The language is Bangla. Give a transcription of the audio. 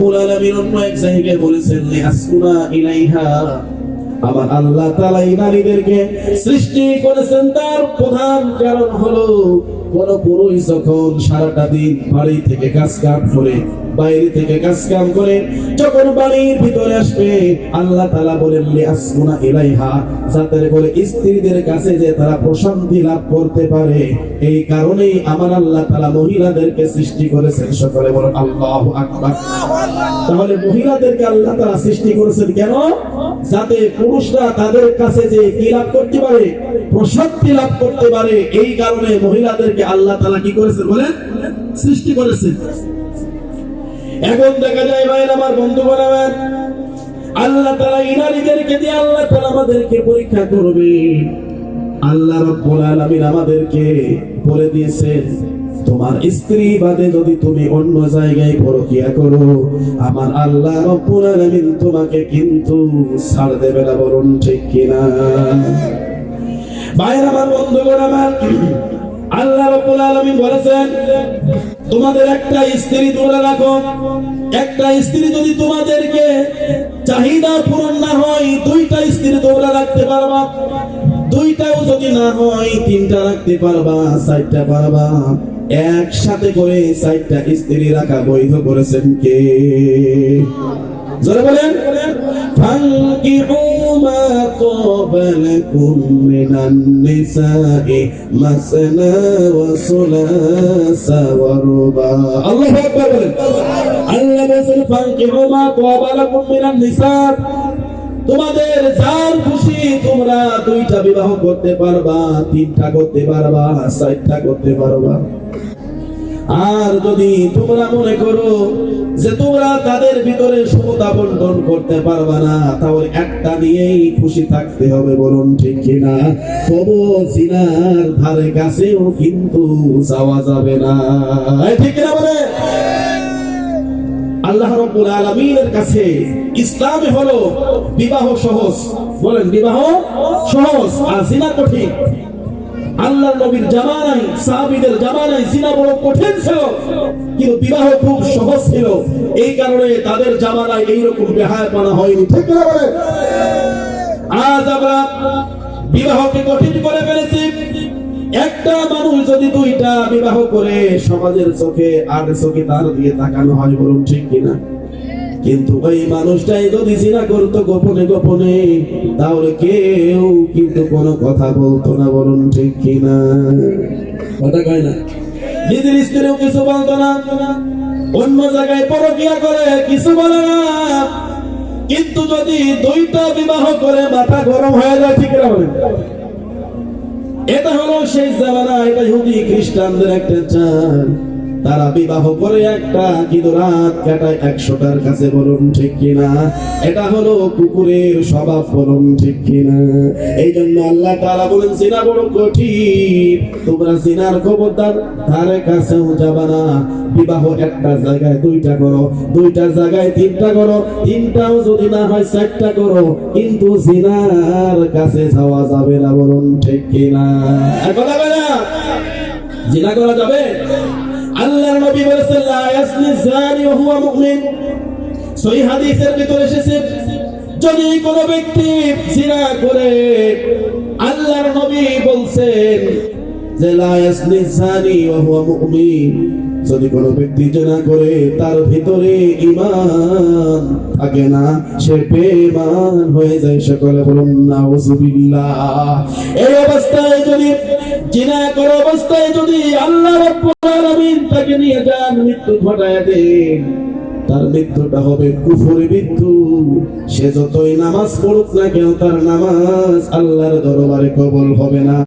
আলামিন অন্য এক জায়গায় বলেছেন লিআসকুনা ইলাইহা, আমার আল্লাহ তাআলা এই নারীদেরকে সৃষ্টি করেছেন তার প্রধান কারণ হলো কোন পুরুষ যখন সারাটা দিন বাড়ি থেকে কাজ কাম করে, বাইরে থেকে কাজ কাম করে যখন বাড়ির ভিতরে আসবে, আল্লাহ তাআলা বলেন লিআসকুনা ইলাইহা, যাতে করে স্ত্রীদের কাছে যে তারা প্রশান্তি লাভ করতে পারে। এই কারণেই আমার আল্লাহ তাআলা মহিলাদেরকে সৃষ্টি করেছেন। সকলে বলেন আল্লাহু আকবার। তাহলে মহিলাদেরকে আল্লাহ তাআলা সৃষ্টি করেছেন কেন? যাতে পুরুষরা তাদের কাছে যে কি লাভ করতে পারে, প্রশান্তি লাভ করতে পারে। এই কারণে মহিলাদেরকে আল্লাহ তাআলা কি করেছেন বলেন, সৃষ্টি করেছেন। এখন দেখা যায় ভাই আমার বন্ধুগণ, আমার আল্লাহ তাআলা এই নারীদেরকে দিয়ে আল্লাহ তাআলা আমাদেরকে পরীক্ষা করবে। আল্লাহ রাব্বুল আলামিন আমাদেরকে বলে দিয়েছেন, তোমার স্ত্রী বাদে যদি তুমি অন্য জায়গায় পরকিয়া করো, আমার আল্লাহ রাব্বুল আলামিন তোমাকে কিন্তু ছাড় দেবে না। বলুন ঠিক কিনা? ভাইরা আমার বন্ধুগণ, আমার আল্লাহ রাব্বুল আলামিন বলেছেন, তোমাদের একটা স্ত্রী ধরে রাখো। একটা স্ত্রী যদি তোমাদেরকে চাহিদা পূরণ না হয়, দুইটা স্ত্রী ধরে রাখতে পারবা। দুইটাও যদি না হয়, তিনটা রাখতে পারবা, চারটা পারবা। একসাথে করে চারটা স্ত্রী রাখা বৈধ করেছেন কে? জোরে বলেন। ফানকিহু মা ক্বাবালাকুম মিনান নিসাই মাসনা ওয়া সুলাসা ওয়া রুবা। আল্লাহু আকবার বলেন। আল্লাহ বলেন ফানকিহু মা ক্বাবালাকুম মিনান নিসা, তোমাদের যার খুশি তোমরা দুইটা বিবাহ করতে পারবা, তিনটা করতে পারবা, চারটা করতে পারবা। আর যদি তোমরা মনে করো যে তোমরা তাদের ভিতরে সমতা বন্টন করতে পারবা না, তাহলে একটা নিয়েই খুশি থাকতে হবে। বলুন ঠিক কিনা? তবু জিনার ধারে কাছেও কিন্তু যাওয়া যাবে না। ঠিক কিনা বলে? আল্লাহ রাব্বুল আলামিনের কাছে ইসলামে হলো বিবাহ সহজ। বলেন বিবাহ সহজ আর জিনা কঠিন। আল্লাহর নবীর জামানায়, সাহাবীদের জামানায় জিনা বড় কঠিন ছিল, কিন্তু বিবাহ খুব সহজ ছিল। এই কারণে তাদের জামানায় এইরকম বেহায়াপনা হয়নি। ঠিক না বলে? আজ আমরা বিবাহকে কঠিন করে ফেলেছি। একটা মানুষ যদি দুইটা বিবাহ করে, সমাজের চোখে আর চোখে তার দিয়ে তাকানো হয়। বলুন ঠিক কিনা? কিন্তু ওই মানুষটাই যদি জিনা করতো গোপনে গোপনে, তাহলে কেউ কিন্তু কোনো কথা বলতো না। বলুন ঠিক কিনা? কথা কয় না? নিজের স্ত্রীও কিছু বলতো না, অন্য জায়গায় পরকিয়া করে কিছু বলে না। কিন্তু যদি দুইটা বিবাহ করে মাথা গরম হয়ে যায়, ঠিক না বলেন? এটা হলো সেই জামানা। এটা ইহুদি খ্রিস্টানদের একটা চাল। তারা বিবাহ করে একটা কিন্তু রাত কাটায় 100টার কাছে। বলুন ঠিক কিনা? এটা হলো কুকুরের স্বভাব। বলুন ঠিক কিনা? এই জন্য আল্লাহ তাআলা বলেন জিনা বড় কঠিন, তোমরা জিনার খবরদার ধারে কাছেও যাবা না। বিবাহ একটা জায়গায় দুইটা করো, দুইটা জায়গায় তিনটা করো, তিনটাও যদি না হয় চারটা করো, কিন্তু জিনার কাছে যাওয়া যাবে না। বলুন ঠিক কিনা? কথা বলে না? জিনা করা যাবে? আল্লাহর নবী বলেছেন লা ইয়াসনি যানি ওয়া হুয়া মুমিন। সহিহ হাদিসের ভিতরে এসেছে, যদি কোনো ব্যক্তি জিনা করে, আল্লাহর নবী বলছেন যে লা ইয়াসনি যানি ওয়া হুয়া মুমিন, যদি কোনো ব্যক্তি জিনা করে তার ভিতরে ঈমান থাকে না, সে বেঈমান হয়ে যায়। সকলে বলুন নাউযুবিল্লাহ। এই অবস্থায় যদি জিনা করার অবস্থায় যদি আল্লাহ রাব্বুল আলামিন তাকে নিয়ে যান, মৃত্যু ঘটায় দেন, তার মৃত্যুটা হবে কুফরি মৃত্যু। সে যতই নামাজ পড়ুক না কেন, তার নামাজ আল্লাহর দরবারে কবুল হবে না।